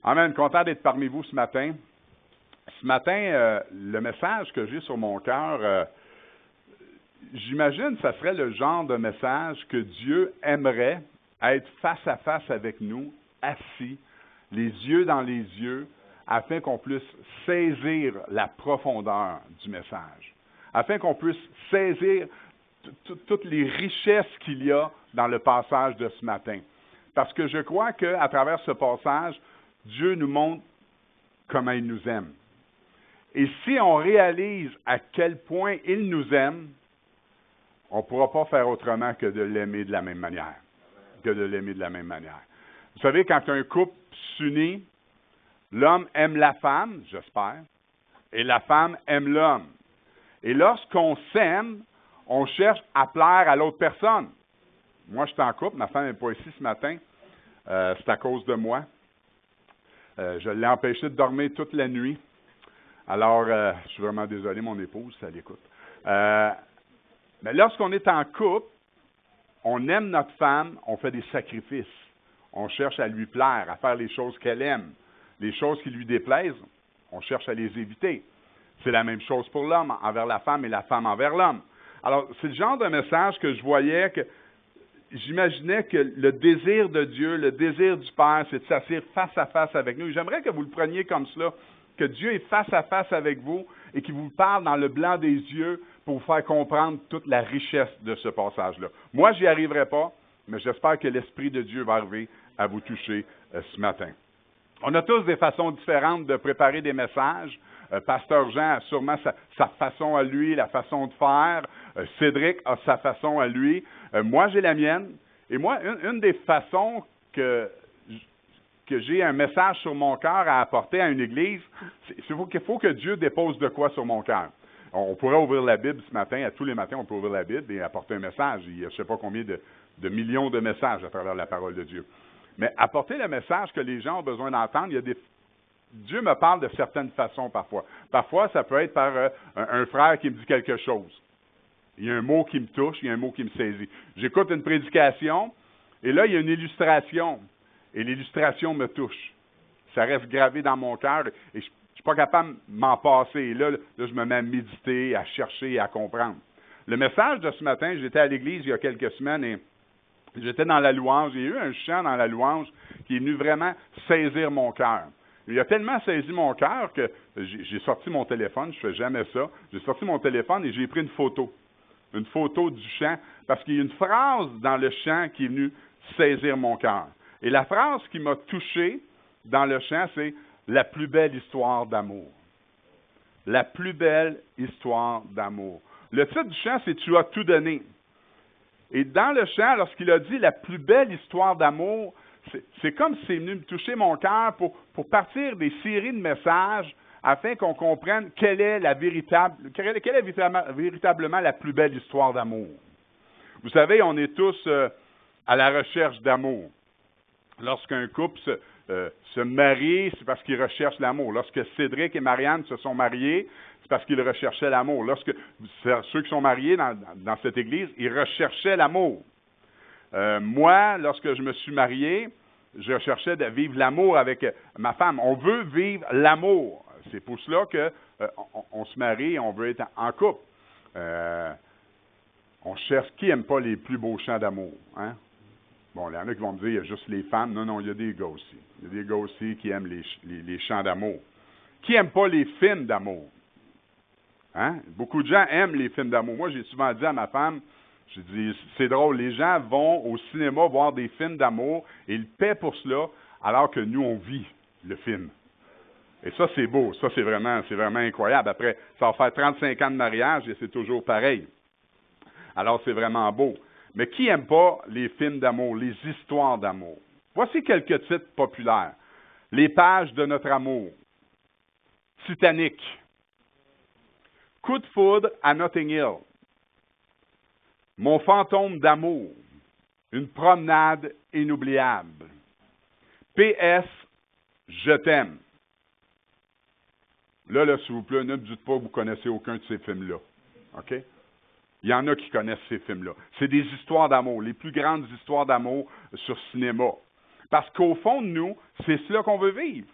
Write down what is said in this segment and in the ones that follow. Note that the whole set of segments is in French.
Amen. Content d'être parmi vous ce matin. Ce matin, le message que j'ai sur mon cœur, j'imagine que ça serait le genre de message que Dieu aimerait être face à face avec nous, assis, les yeux dans les yeux, afin qu'on puisse saisir la profondeur du message, afin qu'on puisse saisir toutes les richesses qu'il y a dans le passage de ce matin. Parce que je crois qu'à travers ce passage, Dieu nous montre comment il nous aime. Et si on réalise à quel point il nous aime, on ne pourra pas faire autrement que de l'aimer de la même manière. Vous savez, quand un couple s'unit, l'homme aime la femme, j'espère, et la femme aime l'homme. Et lorsqu'on s'aime, on cherche à plaire à l'autre personne. Moi, je suis en couple, ma femme n'est pas ici ce matin, c'est à cause de moi. Je l'ai empêché de dormir toute la nuit. Alors, je suis vraiment désolé, mon épouse, ça l'écoute. Mais lorsqu'on est en couple, on aime notre femme, on fait des sacrifices. On cherche à lui plaire, à faire les choses qu'elle aime. Les choses qui lui déplaisent, on cherche à les éviter. C'est la même chose pour l'homme envers la femme et la femme envers l'homme. Alors, c'est le genre de message que je voyais, que j'imaginais que le désir de Dieu, le désir du Père, c'est de s'asseoir face à face avec nous. J'aimerais que vous le preniez comme cela, que Dieu est face à face avec vous et qu'il vous parle dans le blanc des yeux pour vous faire comprendre toute la richesse de ce passage-là. Moi, je n'y arriverai pas, mais j'espère que l'Esprit de Dieu va arriver à vous toucher ce matin. On a tous des façons différentes de préparer des messages. Pasteur Jean a sûrement sa façon à lui, la façon de faire. Cédric a sa façon à lui. Moi, j'ai la mienne. Et moi, une des façons que j'ai un message sur mon cœur à apporter à une église, il faut que Dieu dépose de quoi sur mon cœur. On pourrait ouvrir la Bible ce matin, à tous les matins, on peut ouvrir la Bible et apporter un message. Il y a je ne sais pas combien de millions de messages à travers la parole de Dieu. Mais apporter le message que les gens ont besoin d'entendre, Dieu me parle de certaines façons parfois. Parfois, ça peut être par un frère qui me dit quelque chose. Il y a un mot qui me touche, il y a un mot qui me saisit. J'écoute une prédication, et là, il y a une illustration. Et l'illustration me touche. Ça reste gravé dans mon cœur, et je ne suis pas capable de m'en passer. Et là, je me mets à méditer, à chercher et à comprendre. Le message de ce matin, j'étais à l'église il y a quelques semaines, et j'étais dans la louange. Il y a eu un chant dans la louange qui est venu vraiment saisir mon cœur. Il a tellement saisi mon cœur que j'ai sorti mon téléphone, je ne fais jamais ça. J'ai sorti mon téléphone et j'ai pris une photo du chant, parce qu'il y a une phrase dans le chant qui est venue saisir mon cœur. Et la phrase qui m'a touché dans le chant, c'est « La plus belle histoire d'amour ». La plus belle histoire d'amour. Le titre du chant, c'est « Tu as tout donné ». Et dans le chant, lorsqu'il a dit « La plus belle histoire d'amour », c'est comme si c'est venu me toucher mon cœur pour partir des séries de messages afin qu'on comprenne quelle est véritablement la plus belle histoire d'amour. Vous savez, on est tous à la recherche d'amour. Lorsqu'un couple se marie, c'est parce qu'il recherche l'amour. Lorsque Cédric et Marianne se sont mariés, c'est parce qu'ils recherchaient l'amour. Lorsque ceux qui sont mariés dans cette église, ils recherchaient l'amour. Moi, lorsque je me suis marié, je cherchais de vivre l'amour avec ma femme. On veut vivre l'amour. C'est pour cela qu'on se marie et on veut être en couple. On cherche qui n'aime pas les plus beaux chants d'amour, hein? Bon, il y en a qui vont me dire, il y a juste les femmes. Non, il y a des gars aussi. Il y a des gars aussi qui aiment les chants d'amour. Qui n'aime pas les films d'amour? Hein? Beaucoup de gens aiment les films d'amour. Moi, j'ai souvent dit à ma femme, je dis, c'est drôle, les gens vont au cinéma voir des films d'amour et ils paient pour cela, alors que nous, on vit le film. Et ça, c'est beau. Ça, c'est vraiment incroyable. Après, ça va faire 35 ans de mariage et c'est toujours pareil. Alors, c'est vraiment beau. Mais qui n'aime pas les films d'amour, les histoires d'amour? Voici quelques titres populaires. Les pages de notre amour. Titanic. Coup de foudre à Notting Hill. Mon fantôme d'amour. Une promenade inoubliable. PS, je t'aime. Là, s'il vous plaît, ne me dites pas que vous ne connaissez aucun de ces films-là. OK? Il y en a qui connaissent ces films-là. C'est des histoires d'amour, les plus grandes histoires d'amour sur cinéma. Parce qu'au fond de nous, c'est cela qu'on veut vivre.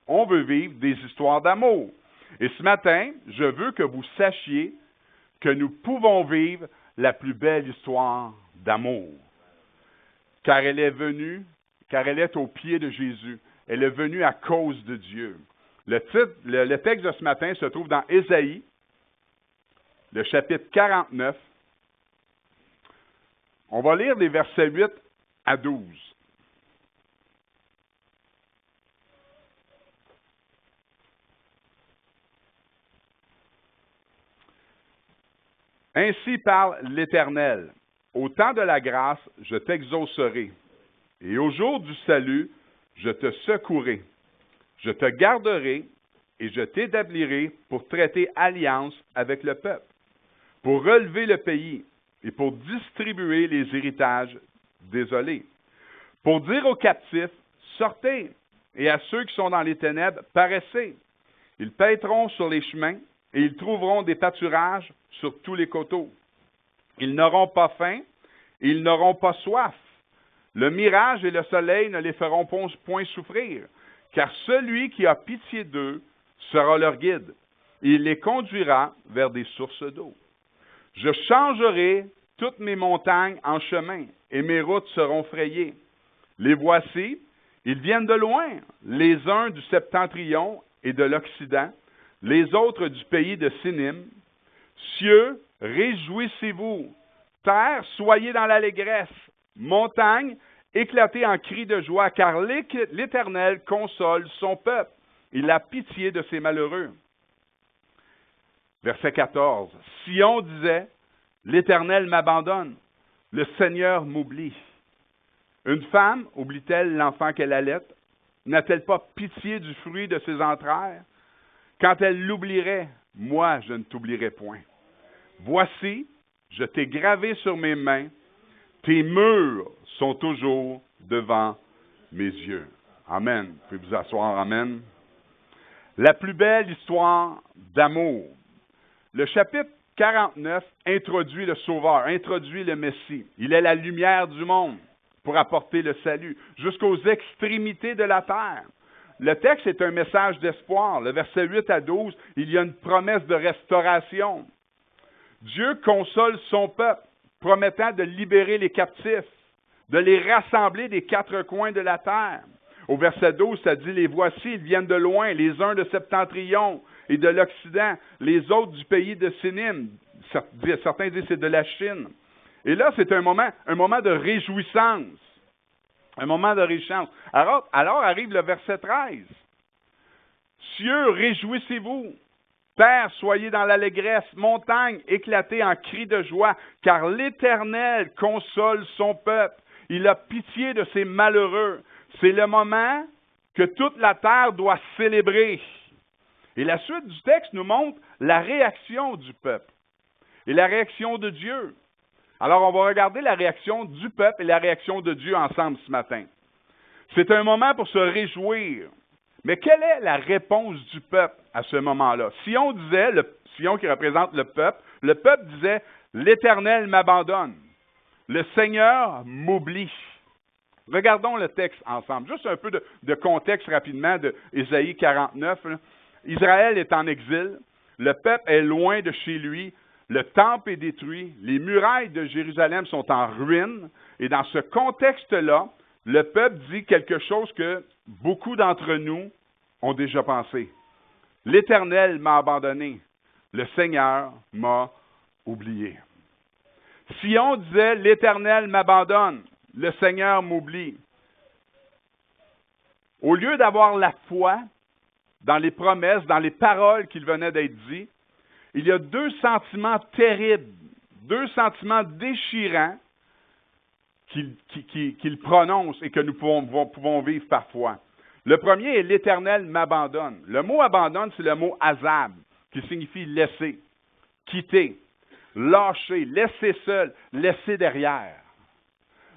On veut vivre des histoires d'amour. Et ce matin, je veux que vous sachiez que nous pouvons vivre la plus belle histoire d'amour. Car elle est venue, car elle est au pied de Jésus. Elle est venue à cause de Dieu. Le texte de ce matin se trouve dans Ésaïe, le chapitre 49. On va lire les versets 8 à 12. Ainsi parle l'Éternel. Au temps de la grâce, je t'exaucerai, et au jour du salut, je te secouerai. Je te garderai et je t'établirai pour traiter alliance avec le peuple, pour relever le pays et pour distribuer les héritages désolés, pour dire aux captifs, sortez, et à ceux qui sont dans les ténèbres, paraissez. Ils paîtront sur les chemins et ils trouveront des pâturages sur tous les coteaux. Ils n'auront pas faim et ils n'auront pas soif. Le mirage et le soleil ne les feront point souffrir, car celui qui a pitié d'eux sera leur guide. Il les conduira vers des sources d'eau. Je changerai toutes mes montagnes en chemin, et mes routes seront frayées. Les voici, ils viennent de loin, les uns du septentrion et de l'Occident, les autres du pays de Sinim. Cieux, réjouissez-vous. Terre, soyez dans l'allégresse. Montagne, éclatez en cris de joie, car l'Éternel console son peuple. Il a pitié de ses malheureux. Verset 14. Sion disait, l'Éternel m'abandonne, le Seigneur m'oublie. Une femme oublie-t-elle l'enfant qu'elle allait? N'a-t-elle pas pitié du fruit de ses entrailles? Quand elle l'oublierait, moi je ne t'oublierai point. Voici, je t'ai gravé sur mes mains, tes murs sont toujours devant mes yeux. Amen. Vous pouvez vous asseoir, amen. La plus belle histoire d'amour. Le chapitre 49 introduit le Sauveur, introduit le Messie. Il est la lumière du monde pour apporter le salut jusqu'aux extrémités de la terre. Le texte est un message d'espoir. Le verset 8 à 12, il y a une promesse de restauration. Dieu console son peuple, promettant de libérer les captifs, de les rassembler des quatre coins de la terre. Au verset 12, ça dit, les voici, ils viennent de loin, les uns de Septentrion et de l'Occident, les autres du pays de Sinim. Certains disent que c'est de la Chine. Et là, c'est un moment de réjouissance. Un moment de réjouissance. Alors arrive le verset 13. Cieux, réjouissez-vous. Terre, soyez dans l'allégresse. Montagne, éclatez en cris de joie, car l'Éternel console son peuple. Il a pitié de ses malheureux. C'est le moment que toute la terre doit célébrer. Et la suite du texte nous montre la réaction du peuple et la réaction de Dieu. Alors, on va regarder la réaction du peuple et la réaction de Dieu ensemble ce matin. C'est un moment pour se réjouir. Mais quelle est la réponse du peuple à ce moment-là? Sion disait, Sion qui représente le peuple disait, l'Éternel m'abandonne, le Seigneur m'oublie. Regardons le texte ensemble. Juste un peu de contexte rapidement de Ésaïe 49. Israël est en exil, le peuple est loin de chez lui, le temple est détruit, les murailles de Jérusalem sont en ruine, et dans ce contexte-là, le peuple dit quelque chose que beaucoup d'entre nous ont déjà pensé. L'Éternel m'a abandonné, le Seigneur m'a oublié. Sion disait, l'Éternel m'abandonne, le Seigneur m'oublie. Au lieu d'avoir la foi dans les promesses, dans les paroles qui venaient d'être dites, il y a deux sentiments terribles, deux sentiments déchirants qu'il prononce et que nous pouvons vivre parfois. Le premier est l'Éternel m'abandonne. Le mot abandonne, c'est le mot azab, qui signifie laisser, quitter, lâcher, laisser seul, laisser derrière.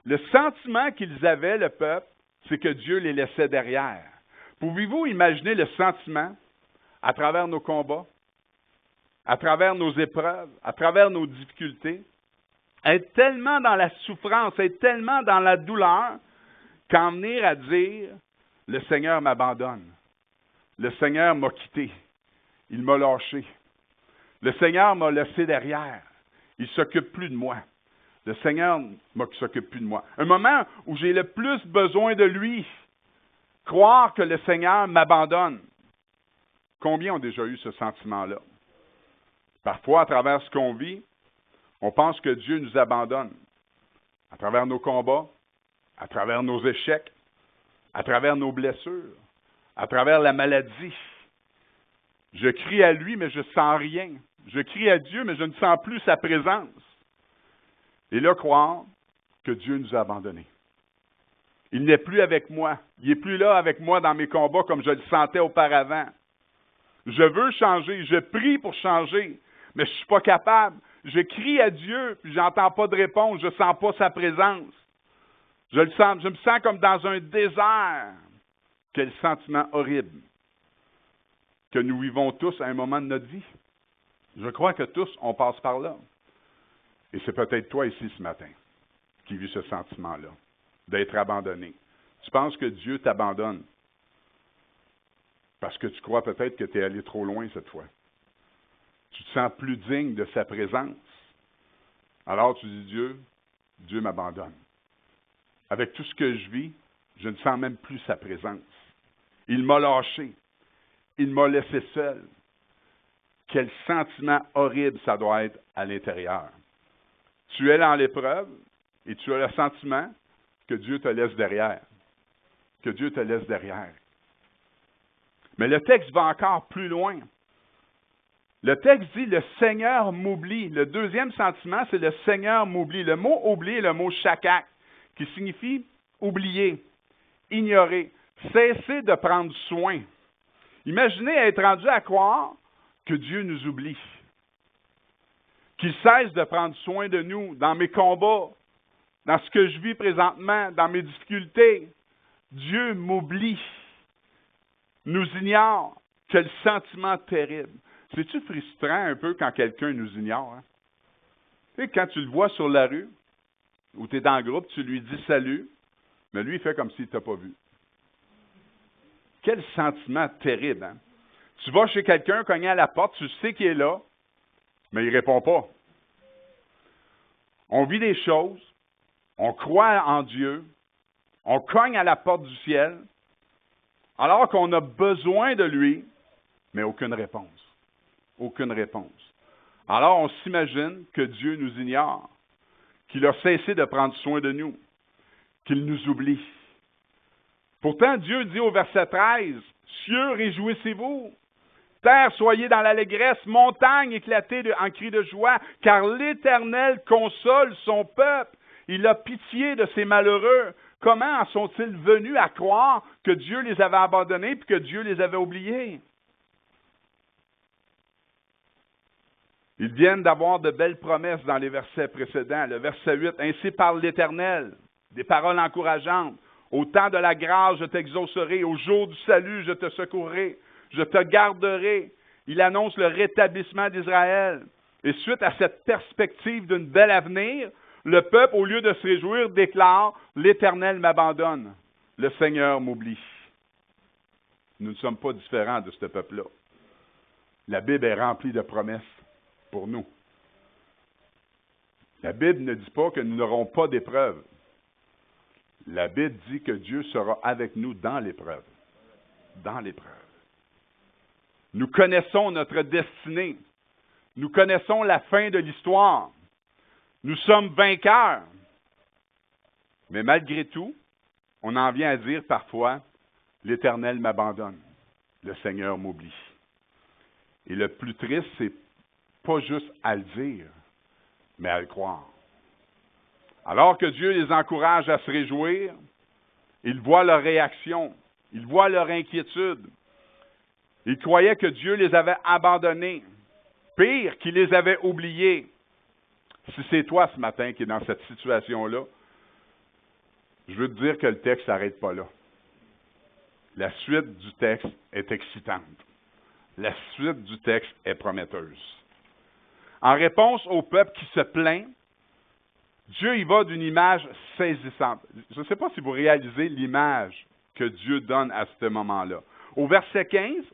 Le sentiment qu'ils avaient, le peuple, c'est que Dieu les laissait derrière. Pouvez-vous imaginer le sentiment à travers nos combats, à travers nos épreuves, à travers nos difficultés, être tellement dans la souffrance, être tellement dans la douleur, qu'en venir à dire, le Seigneur m'abandonne. Le Seigneur m'a quitté. Il m'a lâché. Le Seigneur m'a laissé derrière. Il ne s'occupe plus de moi. Le Seigneur ne s'occupe plus de moi. Un moment où j'ai le plus besoin de lui. Croire que le Seigneur m'abandonne. Combien ont déjà eu ce sentiment-là? Parfois, à travers ce qu'on vit, on pense que Dieu nous abandonne. À travers nos combats, à travers nos échecs, à travers nos blessures, à travers la maladie. Je crie à lui, mais je ne sens rien. Je crie à Dieu, mais je ne sens plus sa présence. Et là, croire que Dieu nous a abandonnés. Il n'est plus avec moi. Il n'est plus là avec moi dans mes combats comme je le sentais auparavant. Je veux changer. Je prie pour changer, mais je ne suis pas capable. Je crie à Dieu, puis je n'entends pas de réponse. Je ne sens pas sa présence. Je me sens comme dans un désert. Quel sentiment horrible que nous vivons tous à un moment de notre vie. Je crois que tous, on passe par là. Et c'est peut-être toi ici ce matin qui vis ce sentiment-là, d'être abandonné. Tu penses que Dieu t'abandonne parce que tu crois peut-être que tu es allé trop loin cette fois. Tu te sens plus digne de sa présence. Alors tu dis Dieu m'abandonne. Avec tout ce que je vis, je ne sens même plus sa présence. Il m'a lâché. Il m'a laissé seul. Quel sentiment horrible ça doit être à l'intérieur. Tu es dans l'épreuve et tu as le sentiment que Dieu te laisse derrière. Que Dieu te laisse derrière. Mais le texte va encore plus loin. Le texte dit « Le Seigneur m'oublie ». Le deuxième sentiment, c'est « Le Seigneur m'oublie ». Le mot « oublier » est le mot « shakak » qui signifie « oublier », « ignorer », « cesser de prendre soin ». Imaginez être rendu à croire que Dieu nous oublie, qu'il cesse de prendre soin de nous dans mes combats, dans ce que je vis présentement, dans mes difficultés. Dieu m'oublie, nous ignore. Quel sentiment terrible. C'est-tu frustrant un peu quand quelqu'un nous ignore? Hein? Tu sais, quand tu le vois sur la rue, ou tu es dans le groupe, tu lui dis salut, mais lui, il fait comme s'il ne t'a pas vu. Quel sentiment terrible, hein? Tu vas chez quelqu'un, cogner à la porte, tu sais qu'il est là, mais il ne répond pas. On vit des choses, on croit en Dieu, on cogne à la porte du ciel, alors qu'on a besoin de lui, mais aucune réponse. Aucune réponse. Alors on s'imagine que Dieu nous ignore, qu'il a cessé de prendre soin de nous, qu'il nous oublie. Pourtant, Dieu dit au verset 13, « Cieux, réjouissez-vous, terre, soyez dans l'allégresse, montagne, éclatez en cris de joie, car l'Éternel console son peuple. Il a pitié de ses malheureux. » Comment en sont-ils venus à croire que Dieu les avait abandonnés et que Dieu les avait oubliés? Ils viennent d'avoir de belles promesses dans les versets précédents. Le verset 8, « Ainsi parle l'Éternel », des paroles encourageantes. « Au temps de la grâce, je t'exaucerai. Au jour du salut, je te secourrai. Je te garderai. » Il annonce le rétablissement d'Israël. Et suite à cette perspective d'un bel avenir, le peuple, au lieu de se réjouir, déclare « L'Éternel m'abandonne. Le Seigneur m'oublie. » Nous ne sommes pas différents de ce peuple-là. La Bible est remplie de promesses pour nous. La Bible ne dit pas que nous n'aurons pas d'épreuves. La Bible dit que Dieu sera avec nous dans l'épreuve. Dans l'épreuve. Nous connaissons notre destinée. Nous connaissons la fin de l'histoire. Nous sommes vainqueurs. Mais malgré tout, on en vient à dire parfois, « L'Éternel m'abandonne. Le Seigneur m'oublie. » Et le plus triste, c'est pas juste à le dire, mais à le croire. Alors que Dieu les encourage à se réjouir, ils voient leur réaction, ils voient leur inquiétude. Ils croyaient que Dieu les avait abandonnés. Pire, qu'il les avait oubliés. Si c'est toi ce matin qui est dans cette situation-là, je veux te dire que le texte n'arrête pas là. La suite du texte est excitante. La suite du texte est prometteuse. En réponse au peuple qui se plaint, Dieu y va d'une image saisissante. Je ne sais pas si vous réalisez l'image que Dieu donne à ce moment-là. Au verset 15,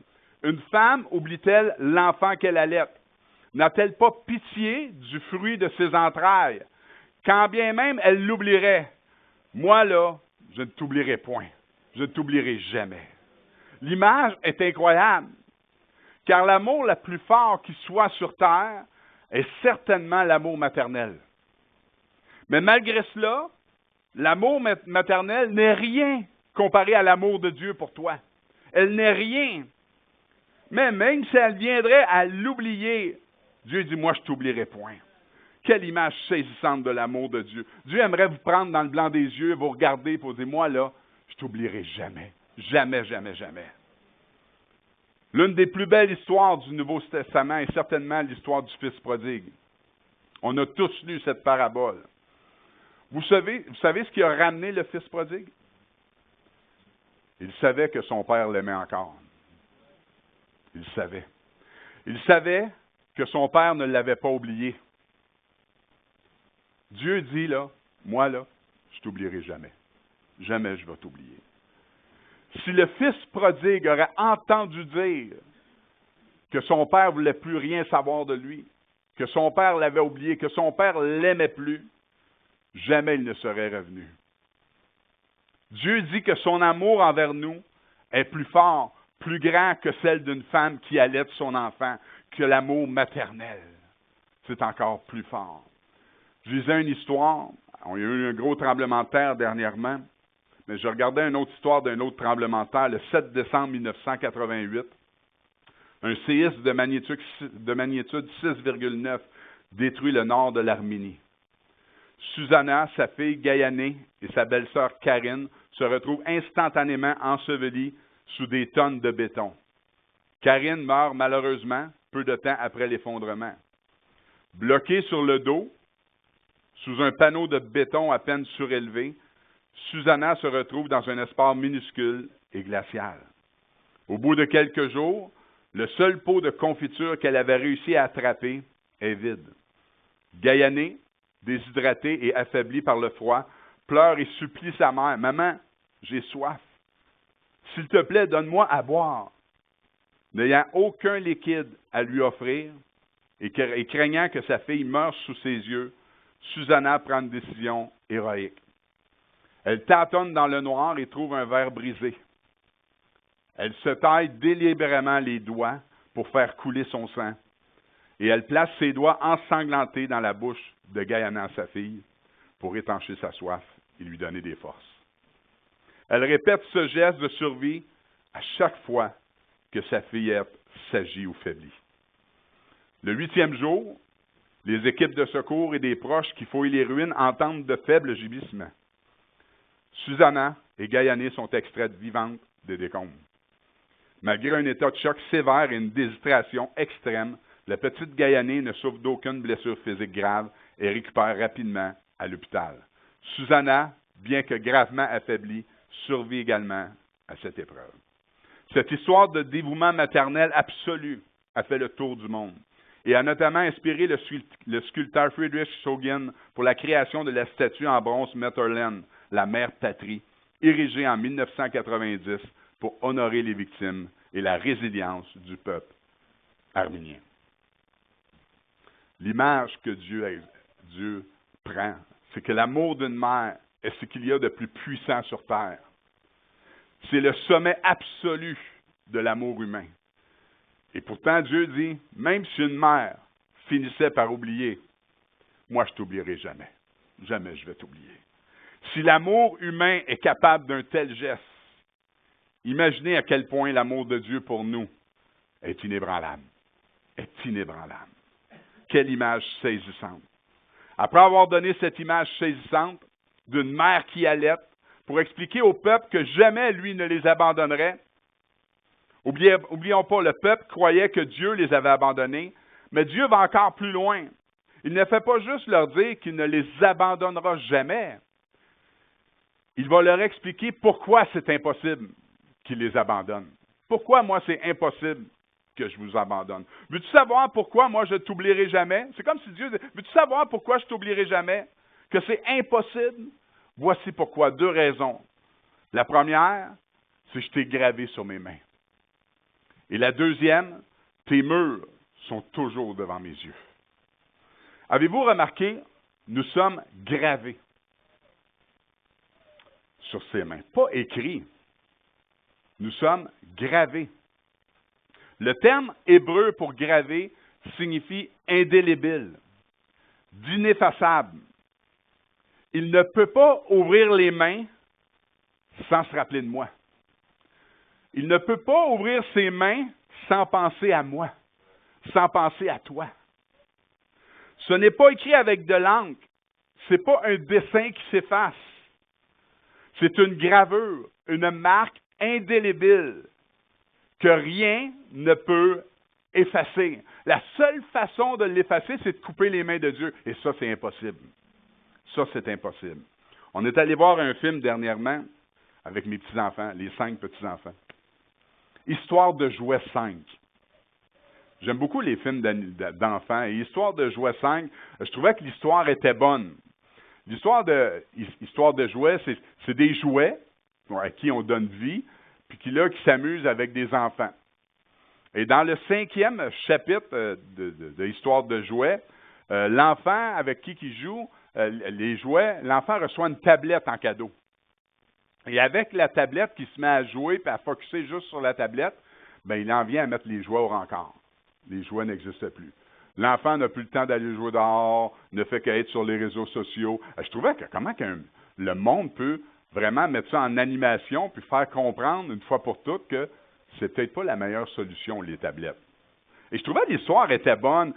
une femme oublie-t-elle l'enfant qu'elle allait? N'a-t-elle pas pitié du fruit de ses entrailles? Quand bien même elle l'oublierait, moi là, je ne t'oublierai point. Je ne t'oublierai jamais. L'image est incroyable, car l'amour le plus fort qui soit sur terre est certainement l'amour maternel. Mais malgré cela, l'amour maternel n'est rien comparé à l'amour de Dieu pour toi. Elle n'est rien. Mais même si elle viendrait à l'oublier, Dieu dit, moi, je ne t'oublierai point. Quelle image saisissante de l'amour de Dieu. Dieu aimerait vous prendre dans le blanc des yeux, vous regarder et vous dire, moi, là, je ne t'oublierai jamais. Jamais, jamais, jamais. L'une des plus belles histoires du Nouveau Testament est certainement l'histoire du Fils prodigue. On a tous lu cette parabole. Vous savez ce qui a ramené le Fils prodigue? Il savait que son père l'aimait encore. Il savait. Il savait que son père ne l'avait pas oublié. Dieu dit, là, moi, là, je ne t'oublierai jamais. Jamais je vais t'oublier. Si le Fils prodigue aurait entendu dire que son père ne voulait plus rien savoir de lui, que son père l'avait oublié, que son père ne l'aimait plus, jamais il ne serait revenu. Dieu dit que son amour envers nous est plus fort, plus grand que celle d'une femme qui allaite son enfant, que l'amour maternel. C'est encore plus fort. Je lisais une histoire, il y a eu un gros tremblement de terre dernièrement, mais je regardais une autre histoire d'un autre tremblement de terre, le 7 décembre 1988. Un séisme de magnitude 6,9 détruit le nord de l'Arménie. Susanna, sa fille Gaïané et sa belle-sœur Karine se retrouvent instantanément ensevelies sous des tonnes de béton. Karine meurt malheureusement peu de temps après l'effondrement. Bloquée sur le dos, sous un panneau de béton à peine surélevé, Susanna se retrouve dans un espace minuscule et glacial. Au bout de quelques jours, le seul pot de confiture qu'elle avait réussi à attraper est vide. Gaïané, déshydratée et affaiblie par le froid, pleure et supplie sa mère. « Maman, j'ai soif. S'il te plaît, donne-moi à boire. » N'ayant aucun liquide à lui offrir et craignant que sa fille meure sous ses yeux, Susanna prend une décision héroïque. Elle tâtonne dans le noir et trouve un verre brisé. Elle se taille délibérément les doigts pour faire couler son sang. Et elle place ses doigts ensanglantés dans la bouche de Gaïana, sa fille, pour étancher sa soif et lui donner des forces. Elle répète ce geste de survie à chaque fois que sa fillette s'agit ou faiblit. Le 8e jour, les équipes de secours et des proches qui fouillent les ruines entendent de faibles gémissements. Susanna et Gaïané sont extraites vivantes des décombres. Malgré un état de choc sévère et une déshydratation extrême, la petite Gaïané ne souffre d'aucune blessure physique grave et récupère rapidement à l'hôpital. Susanna, bien que gravement affaiblie, survit également à cette épreuve. Cette histoire de dévouement maternel absolu a fait le tour du monde et a notamment inspiré le sculpteur Friedrich Schogen pour la création de la statue en bronze Mutterland, la mère patrie, érigée en 1990 pour honorer les victimes et la résilience du peuple arménien. L'image que Dieu prend, c'est que l'amour d'une mère est ce qu'il y a de plus puissant sur terre. C'est le sommet absolu de l'amour humain. Et pourtant, Dieu dit, même si une mère finissait par oublier, moi je ne t'oublierai jamais. Jamais je vais t'oublier. Si l'amour humain est capable d'un tel geste, imaginez à quel point l'amour de Dieu pour nous est inébranlable. Est inébranlable. Quelle image saisissante. Après avoir donné cette image saisissante d'une mère qui allaite pour expliquer au peuple que jamais lui ne les abandonnerait, oublions pas, le peuple croyait que Dieu les avait abandonnés, mais Dieu va encore plus loin. Il ne fait pas juste leur dire qu'il ne les abandonnera jamais. Il va leur expliquer pourquoi c'est impossible qu'il les abandonne. Pourquoi, moi, c'est impossible que je vous abandonne. Veux-tu savoir pourquoi, moi, je ne t'oublierai jamais? C'est comme si Dieu disait, veux-tu savoir pourquoi je ne t'oublierai jamais? que c'est impossible? Voici pourquoi. 2 raisons. La première, c'est que je t'ai gravé sur mes mains. Et la deuxième, tes murs sont toujours devant mes yeux. Avez-vous remarqué, nous sommes gravés sur ses mains. Pas écrits. Nous sommes gravés. Le terme hébreu pour graver signifie indélébile, d'ineffaçable. Il ne peut pas ouvrir les mains sans se rappeler de moi. Il ne peut pas ouvrir ses mains sans penser à moi, sans penser à toi. Ce n'est pas écrit avec de l'encre. Ce n'est pas un dessin qui s'efface. C'est une gravure, une marque indélébile que rien ne peut effacer. La seule façon de l'effacer, c'est de couper les mains de Dieu. Et ça, c'est impossible. Ça, c'est impossible. On est allé voir un film dernièrement avec mes petits-enfants, les 5 petits-enfants. Histoire de jouet 5. J'aime beaucoup les films d'enfants. Et Histoire de jouet 5, je trouvais que l'histoire était bonne. L'histoire de jouets, c'est des jouets à qui on donne vie, puis qui s'amusent avec des enfants. Et dans le 5e chapitre de Histoire de jouets, l'enfant avec qui il joue les jouets, l'enfant reçoit une tablette en cadeau. Et avec la tablette qui se met à jouer et à focusser juste sur la tablette, ben il en vient à mettre les jouets au rencard. Les jouets n'existent plus. L'enfant n'a plus le temps d'aller jouer dehors, ne fait qu'être sur les réseaux sociaux. Je trouvais que le monde peut vraiment mettre ça en animation puis faire comprendre une fois pour toutes que c'est peut-être pas la meilleure solution, les tablettes. Et je trouvais que l'histoire était bonne.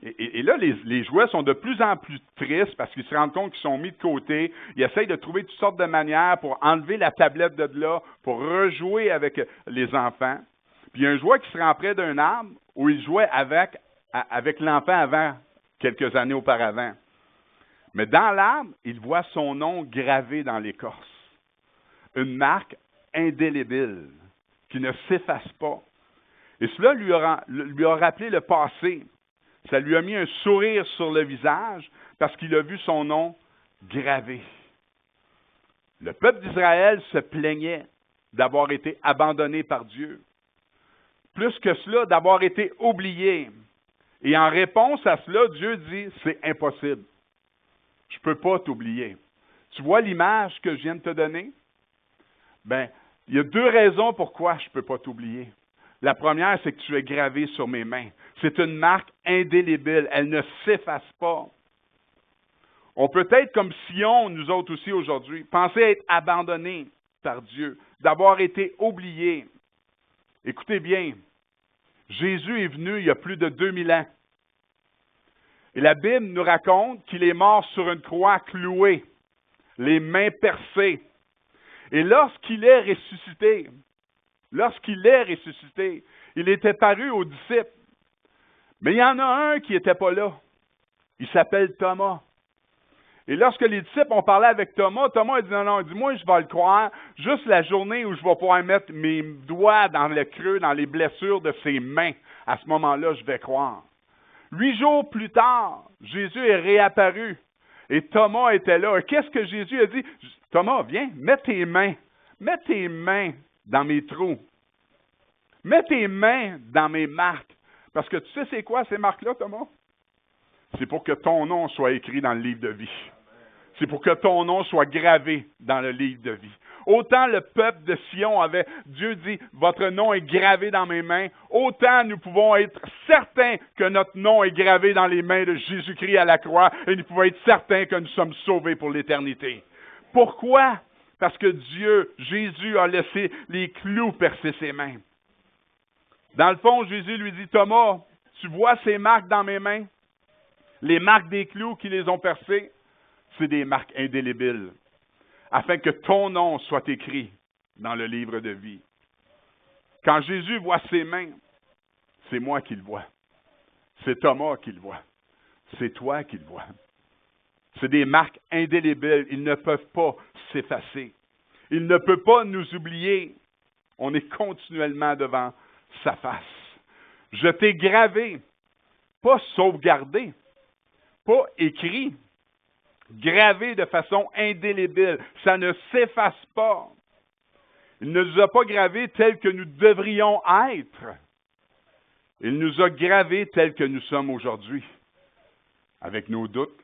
Et là, les jouets sont de plus en plus tristes parce qu'ils se rendent compte qu'ils sont mis de côté. Ils essayent de trouver toutes sortes de manières pour enlever la tablette de là, pour rejouer avec les enfants. Puis il y a un jouet qui se rend près d'un arbre où il jouait avec l'enfant avant, quelques années auparavant. Mais dans l'arbre, il voit son nom gravé dans l'écorce. Une marque indélébile qui ne s'efface pas. Et cela lui a rappelé le passé. Ça lui a mis un sourire sur le visage parce qu'il a vu son nom gravé. Le peuple d'Israël se plaignait d'avoir été abandonné par Dieu. Plus que cela, d'avoir été oublié. Et en réponse à cela, Dieu dit, c'est impossible. Je ne peux pas t'oublier. Tu vois l'image que je viens de te donner? Bien, il y a 2 raisons pourquoi je ne peux pas t'oublier. La première, c'est que tu es gravé sur mes mains. C'est une marque indélébile. Elle ne s'efface pas. On peut être comme Sion, nous autres aussi aujourd'hui, penser être abandonnés par Dieu, d'avoir été oubliés. Écoutez bien, Jésus est venu il y a plus de 2000 ans. Et la Bible nous raconte qu'il est mort sur une croix clouée, les mains percées. Et lorsqu'il est ressuscité, il était paru aux disciples. Mais il y en a un qui n'était pas là. Il s'appelle Thomas. Et lorsque les disciples ont parlé avec Thomas, Thomas a dit non, dis-moi, je vais le croire juste la journée où je vais pouvoir mettre mes doigts dans le creux, dans les blessures de ses mains. À ce moment-là, je vais croire. 8 jours plus tard, Jésus est réapparu. Et Thomas était là. Et qu'est-ce que Jésus a dit? Thomas, viens, mets tes mains dans mes trous. Mets tes mains dans mes marques. Parce que tu sais c'est quoi ces marques-là, Thomas? C'est pour que ton nom soit écrit dans le livre de vie. C'est pour que ton nom soit gravé dans le livre de vie. Autant le peuple de Sion avait, Dieu dit, votre nom est gravé dans mes mains, autant nous pouvons être certains que notre nom est gravé dans les mains de Jésus-Christ à la croix et nous pouvons être certains que nous sommes sauvés pour l'éternité. Pourquoi? Parce que Jésus a laissé les clous percer ses mains. Dans le fond, Jésus lui dit, Thomas, tu vois ces marques dans mes mains? Les marques des clous qui les ont percées, c'est des marques indélébiles, afin que ton nom soit écrit dans le livre de vie. Quand Jésus voit ses mains, c'est moi qui le vois. C'est Thomas qui le voit. C'est toi qui le vois. C'est des marques indélébiles. Ils ne peuvent pas s'effacer. Il ne peut pas nous oublier. On est continuellement devant sa face. Je t'ai gravé, pas sauvegardé, pas écrit. gravé de façon indélébile. Ça ne s'efface pas. Il ne nous a pas gravés tels que nous devrions être. Il nous a gravés tels que nous sommes aujourd'hui, avec nos doutes,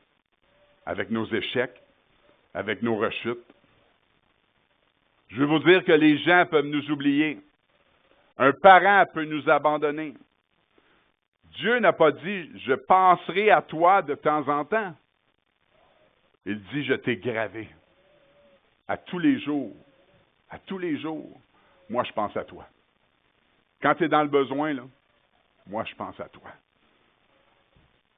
avec nos échecs, avec nos rechutes. Je veux vous dire que les gens peuvent nous oublier. Un parent peut nous abandonner. Dieu n'a pas dit « je penserai à toi de temps en temps ». Il dit « je t'ai gravé ». À tous les jours. À tous les jours. Moi, je pense à toi. Quand tu es dans le besoin, là, moi, je pense à toi.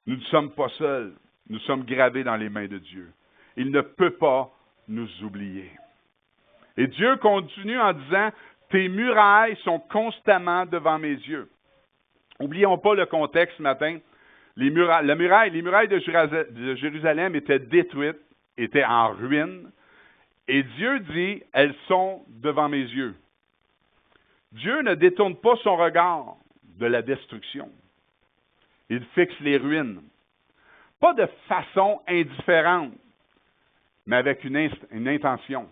Nous ne sommes pas seuls. Nous sommes gravés dans les mains de Dieu. Il ne peut pas nous oublier. Et Dieu continue en disant « tes murailles sont constamment devant mes yeux ». N'oublions pas le contexte ce matin. Les murailles de Jérusalem étaient détruites, étaient en ruine. Et Dieu dit, elles sont devant mes yeux. Dieu ne détourne pas son regard de la destruction. Il fixe les ruines. Pas de façon indifférente, mais avec une intention.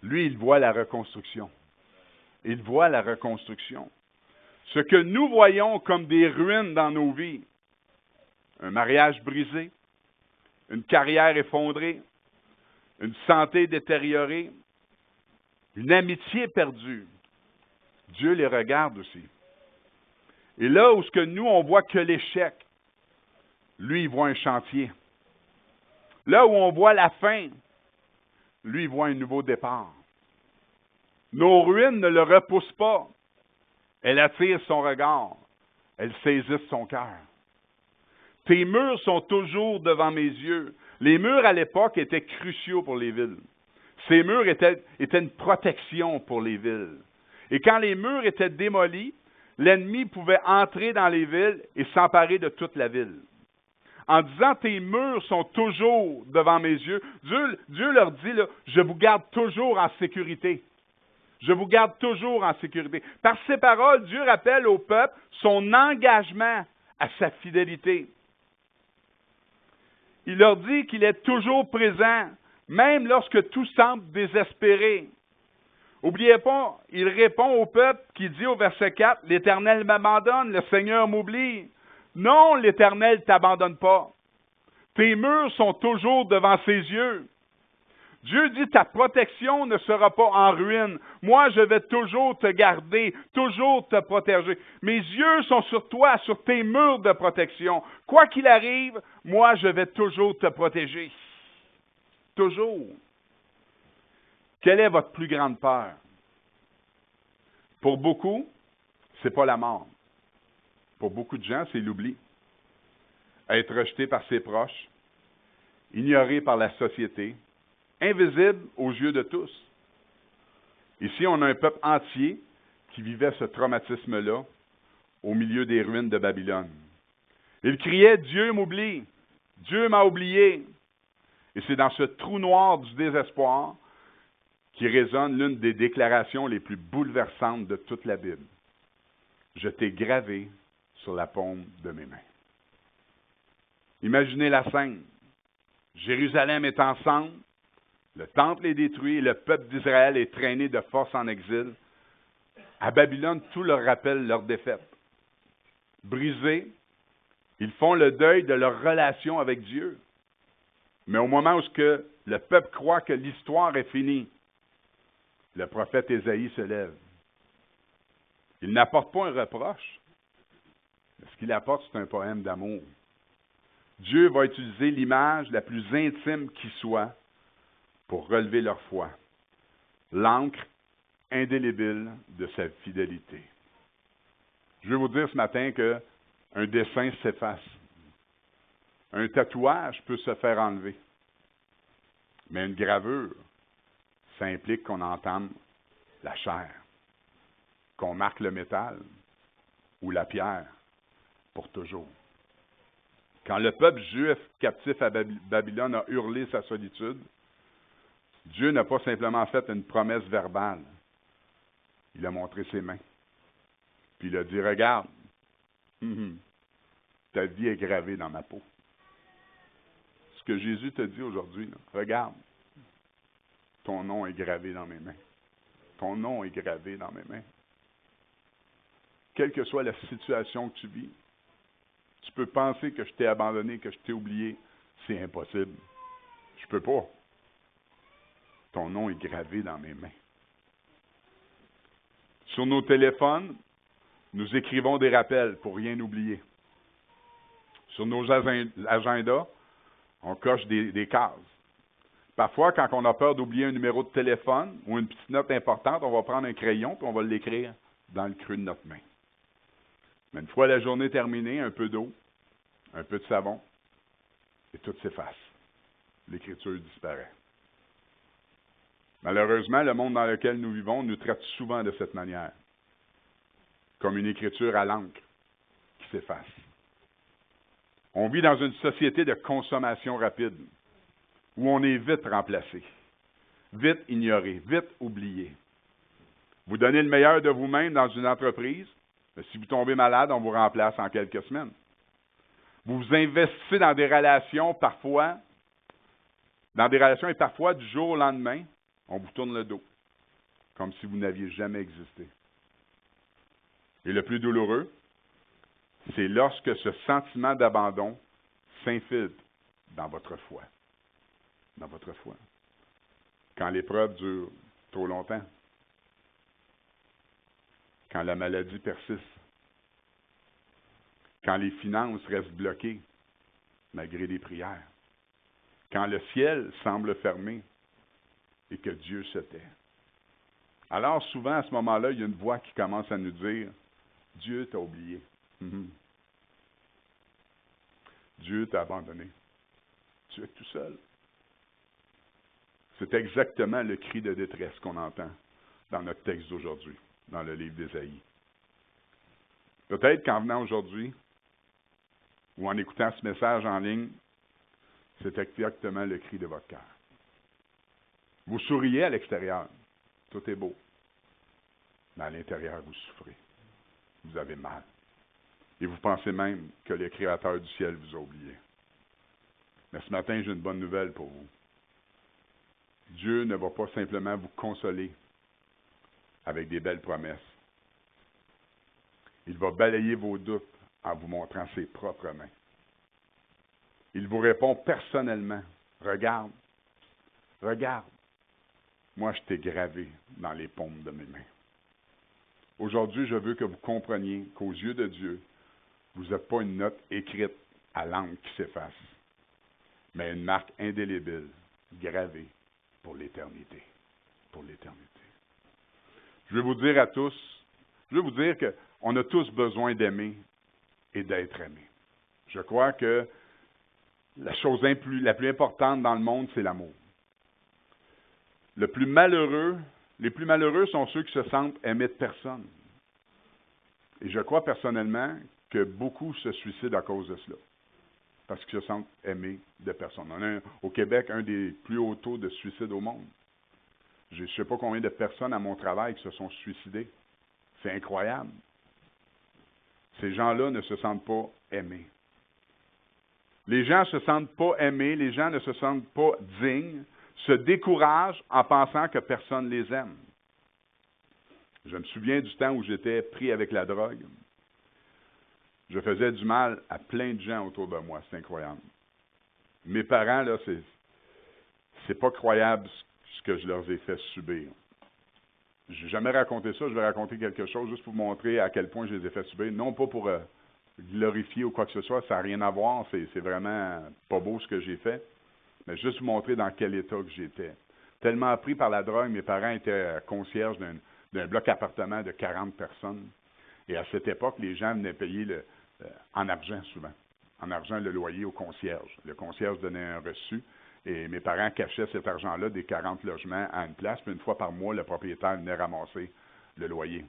Lui, il voit la reconstruction. Il voit la reconstruction. Ce que nous voyons comme des ruines dans nos vies, un mariage brisé, une carrière effondrée, une santé détériorée, une amitié perdue, Dieu les regarde aussi. Et là où ce que nous, on voit que l'échec, lui, il voit un chantier. Là où on voit la fin, lui, il voit un nouveau départ. Nos ruines ne le repoussent pas. Elles attirent son regard. Elles saisissent son cœur. Tes murs sont toujours devant mes yeux. Les murs, à l'époque, étaient cruciaux pour les villes. Ces murs étaient une protection pour les villes. Et quand les murs étaient démolis, l'ennemi pouvait entrer dans les villes et s'emparer de toute la ville. En disant « tes murs sont toujours devant mes yeux », Dieu leur dit là, « je vous garde toujours en sécurité ». Je vous garde toujours en sécurité. Par ces paroles, Dieu rappelle au peuple son engagement à sa fidélité. Il leur dit qu'il est toujours présent, même lorsque tout semble désespéré. N'oubliez pas, il répond au peuple qui dit au verset 4, « L'Éternel m'abandonne, le Seigneur m'oublie. » Non, l'Éternel ne t'abandonne pas. Tes murs sont toujours devant ses yeux. Dieu dit, ta protection ne sera pas en ruine. Moi, je vais toujours te garder, toujours te protéger. Mes yeux sont sur toi, sur tes murs de protection. Quoi qu'il arrive, moi, je vais toujours te protéger. Toujours. Quelle est votre plus grande peur? Pour beaucoup, ce n'est pas la mort. Pour beaucoup de gens, c'est l'oubli. Être rejeté par ses proches, ignoré par la société, invisible aux yeux de tous. Ici, on a un peuple entier qui vivait ce traumatisme-là au milieu des ruines de Babylone. Il criait « Dieu m'oublie, Dieu m'a oublié ». Et c'est dans ce trou noir du désespoir qui résonne l'une des déclarations les plus bouleversantes de toute la Bible. « Je t'ai gravé sur la paume de mes mains ». Imaginez la scène. Jérusalem est ensemble. Le temple est détruit et le peuple d'Israël est traîné de force en exil. À Babylone, tout leur rappelle leur défaite. Brisés, ils font le deuil de leur relation avec Dieu. Mais au moment où le peuple croit que l'histoire est finie, le prophète Ésaïe se lève. Il n'apporte pas un reproche. Ce qu'il apporte, c'est un poème d'amour. Dieu va utiliser l'image la plus intime qui soit pour relever leur foi, l'encre indélébile de sa fidélité. Je veux vous dire ce matin qu'un dessin s'efface. Un tatouage peut se faire enlever. Mais une gravure, ça implique qu'on entame la chair, qu'on marque le métal ou la pierre pour toujours. Quand le peuple juif captif à Babylone a hurlé sa solitude, Dieu n'a pas simplement fait une promesse verbale. Il a montré ses mains. Puis il a dit, regarde, ta vie est gravée dans ma peau. ce que Jésus te dit aujourd'hui, là, regarde, ton nom est gravé dans mes mains. Ton nom est gravé dans mes mains. Quelle que soit la situation que tu vis, tu peux penser que je t'ai abandonné, que je t'ai oublié. C'est impossible. Je peux pas. Ton nom est gravé dans mes mains. Sur nos téléphones, nous écrivons des rappels pour rien oublier. Sur nos agendas, on coche des cases. Parfois, quand on a peur d'oublier un numéro de téléphone ou une petite note importante, on va prendre un crayon et on va l'écrire dans le creux de notre main. Mais une fois la journée terminée, un peu d'eau, un peu de savon, et tout s'efface. L'écriture disparaît. Malheureusement, le monde dans lequel nous vivons nous traite souvent de cette manière, comme une écriture à l'encre qui s'efface. On vit dans une société de consommation rapide, où on est vite remplacé, vite ignoré, vite oublié. Vous donnez le meilleur de vous-même dans une entreprise, mais si vous tombez malade, on vous remplace en quelques semaines. Vous vous investissez dans des relations et parfois du jour au lendemain, on vous tourne le dos, comme si vous n'aviez jamais existé. Et le plus douloureux, c'est lorsque ce sentiment d'abandon s'infiltre dans votre foi. Dans votre foi. Quand l'épreuve dure trop longtemps. Quand la maladie persiste. Quand les finances restent bloquées, malgré les prières. Quand le ciel semble fermé et que Dieu se tait. Alors souvent, à ce moment-là, il y a une voix qui commence à nous dire, Dieu t'a oublié. Dieu t'a abandonné. Tu es tout seul. C'est exactement le cri de détresse qu'on entend dans notre texte d'aujourd'hui, dans le livre d'Ésaïe. Peut-être qu'en venant aujourd'hui, ou en écoutant ce message en ligne, c'est exactement le cri de votre cœur. Vous souriez à l'extérieur, tout est beau, mais à l'intérieur, vous souffrez. Vous avez mal. Et vous pensez même que le Créateur du ciel vous a oublié. Mais ce matin, j'ai une bonne nouvelle pour vous. Dieu ne va pas simplement vous consoler avec des belles promesses. Il va balayer vos doutes en vous montrant ses propres mains. Il vous répond personnellement, regarde, moi je t'ai gravé dans les paumes de mes mains. Aujourd'hui, je veux que vous compreniez qu'aux yeux de Dieu, vous n'êtes pas une note écrite à l'encre qui s'efface, mais une marque indélébile, gravée pour l'éternité. Pour l'éternité. Je veux vous dire à tous, qu'on a tous besoin d'aimer et d'être aimé. Je crois que la chose la plus importante dans le monde, c'est l'amour. Les plus malheureux sont ceux qui se sentent aimés de personne. Et je crois personnellement que beaucoup se suicident à cause de cela, parce qu'ils se sentent aimés de personne. On a au Québec un des plus hauts taux de suicide au monde. Je ne sais pas combien de personnes à mon travail qui se sont suicidées. C'est incroyable. Ces gens-là ne se sentent pas aimés. Les gens ne se sentent pas aimés, les gens ne se sentent pas dignes, se découragent en pensant que personne les aime. Je me souviens du temps où j'étais pris avec la drogue. Je faisais du mal à plein de gens autour de moi, c'est incroyable. Mes parents, là, c'est pas croyable ce que je leur ai fait subir. Je n'ai jamais raconté ça, je vais raconter quelque chose juste pour vous montrer à quel point je les ai fait subir. Non pas pour glorifier ou quoi que ce soit, ça n'a rien à voir, c'est vraiment pas beau ce que j'ai fait, mais juste vous montrer dans quel état que j'étais. Tellement pris par la drogue, mes parents étaient concierges d'un bloc appartement de 40 personnes. Et à cette époque, les gens venaient payer en argent souvent. En argent, le loyer au concierge. Le concierge donnait un reçu et mes parents cachaient cet argent-là des 40 logements à une place. Puis une fois par mois, le propriétaire venait ramasser le loyer.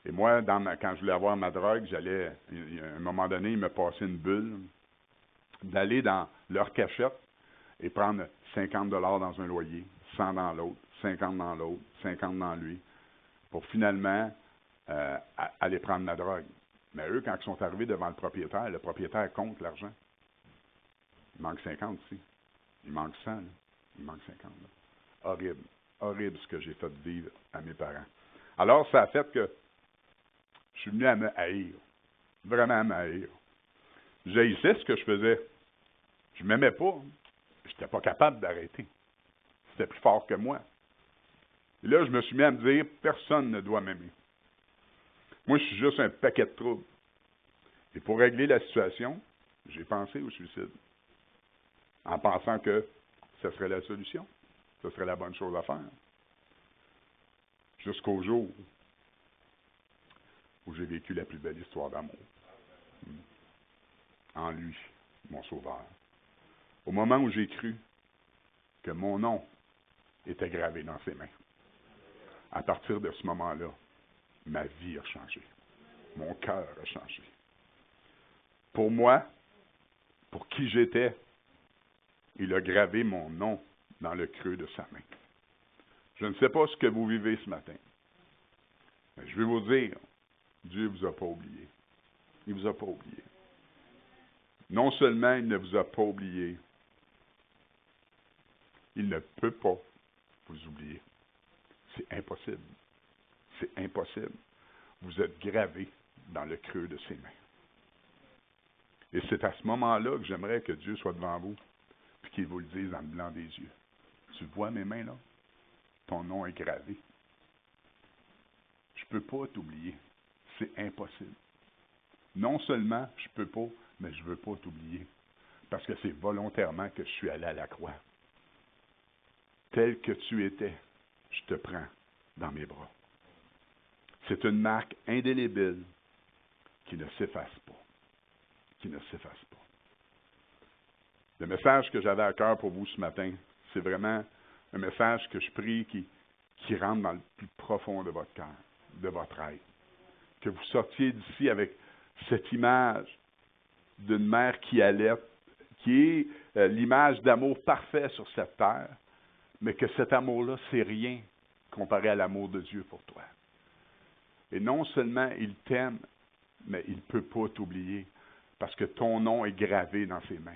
Et moi, quand je voulais avoir ma drogue, à un moment donné, il me passait une bulle d'aller dans leur cachette et prendre 50 $ dans un loyer, 100 dans l'autre, 50 dans l'autre, 50 dans lui, pour finalement aller prendre ma drogue. Mais eux, quand ils sont arrivés devant le propriétaire compte l'argent. Il manque 50 ici. Il manque 100, là. Il manque 50. Là. Horrible. Horrible ce que j'ai fait vivre à mes parents. Alors, ça a fait que je suis venu à me haïr. Vraiment à me haïr. J'haïssais ce que je faisais. Je ne m'aimais pas. Je n'étais pas capable d'arrêter. C'était plus fort que moi. Et là, je me suis mis à me dire, personne ne doit m'aimer. Moi, je suis juste un paquet de troubles. Et pour régler la situation, j'ai pensé au suicide. En pensant que ce serait la solution. Ce serait la bonne chose à faire. Jusqu'au jour où j'ai vécu la plus belle histoire d'amour. En lui, mon sauveur. Au moment où j'ai cru que mon nom était gravé dans ses mains. À partir de ce moment-là, ma vie a changé. Mon cœur a changé. Pour moi, pour qui j'étais, il a gravé mon nom dans le creux de sa main. Je ne sais pas ce que vous vivez ce matin, mais je vais vous dire, Dieu ne vous a pas oublié. Il ne vous a pas oublié. Non seulement il ne vous a pas oublié, il ne peut pas vous oublier. C'est impossible. C'est impossible. Vous êtes gravé dans le creux de ses mains. Et c'est à ce moment-là que j'aimerais que Dieu soit devant vous et qu'il vous le dise en le blanc des yeux. Tu vois mes mains là? Ton nom est gravé. Je ne peux pas t'oublier. C'est impossible. Non seulement je ne peux pas, mais je ne veux pas t'oublier. Parce que c'est volontairement que je suis allé à la croix. Tel que tu étais, je te prends dans mes bras. C'est une marque indélébile qui ne s'efface pas. Qui ne s'efface pas. Le message que j'avais à cœur pour vous ce matin, c'est vraiment un message que je prie qui rentre dans le plus profond de votre cœur, de votre être. Que vous sortiez d'ici avec cette image d'une mère qui allait, qui est l'image d'amour parfait sur cette terre, mais que cet amour-là, c'est rien comparé à l'amour de Dieu pour toi. Et non seulement il t'aime, mais il ne peut pas t'oublier, parce que ton nom est gravé dans ses mains.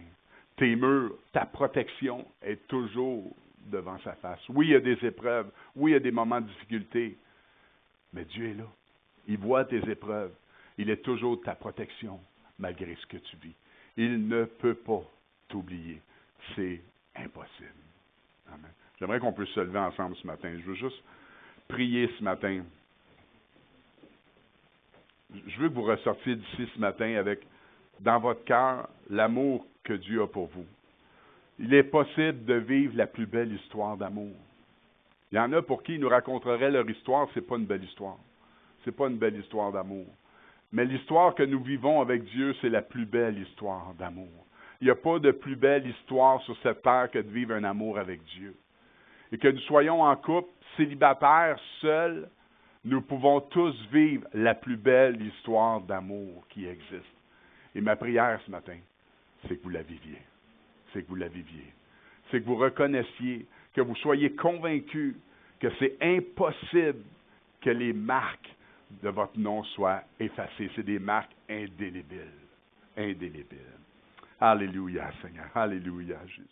Tes murs, ta protection est toujours devant sa face. Oui, il y a des épreuves, oui, il y a des moments de difficulté, mais Dieu est là. Il voit tes épreuves. Il est toujours ta protection, malgré ce que tu vis. Il ne peut pas t'oublier. C'est impossible. Amen. J'aimerais qu'on puisse se lever ensemble ce matin. Je veux juste prier ce matin. Je veux que vous ressortiez d'ici ce matin avec, dans votre cœur, l'amour que Dieu a pour vous. Il est possible de vivre la plus belle histoire d'amour. Il y en a pour qui ils nous raconteraient leur histoire, ce n'est pas une belle histoire. Ce n'est pas une belle histoire d'amour. Mais l'histoire que nous vivons avec Dieu, c'est la plus belle histoire d'amour. Il n'y a pas de plus belle histoire sur cette terre que de vivre un amour avec Dieu. Et que nous soyons en couple, célibataires, seuls, nous pouvons tous vivre la plus belle histoire d'amour qui existe. Et ma prière ce matin, c'est que vous la viviez. C'est que vous la viviez. C'est que vous reconnaissiez, que vous soyez convaincus que c'est impossible que les marques de votre nom soient effacées. C'est des marques indélébiles. Indélébiles. Alléluia, Seigneur. Alléluia, Jésus.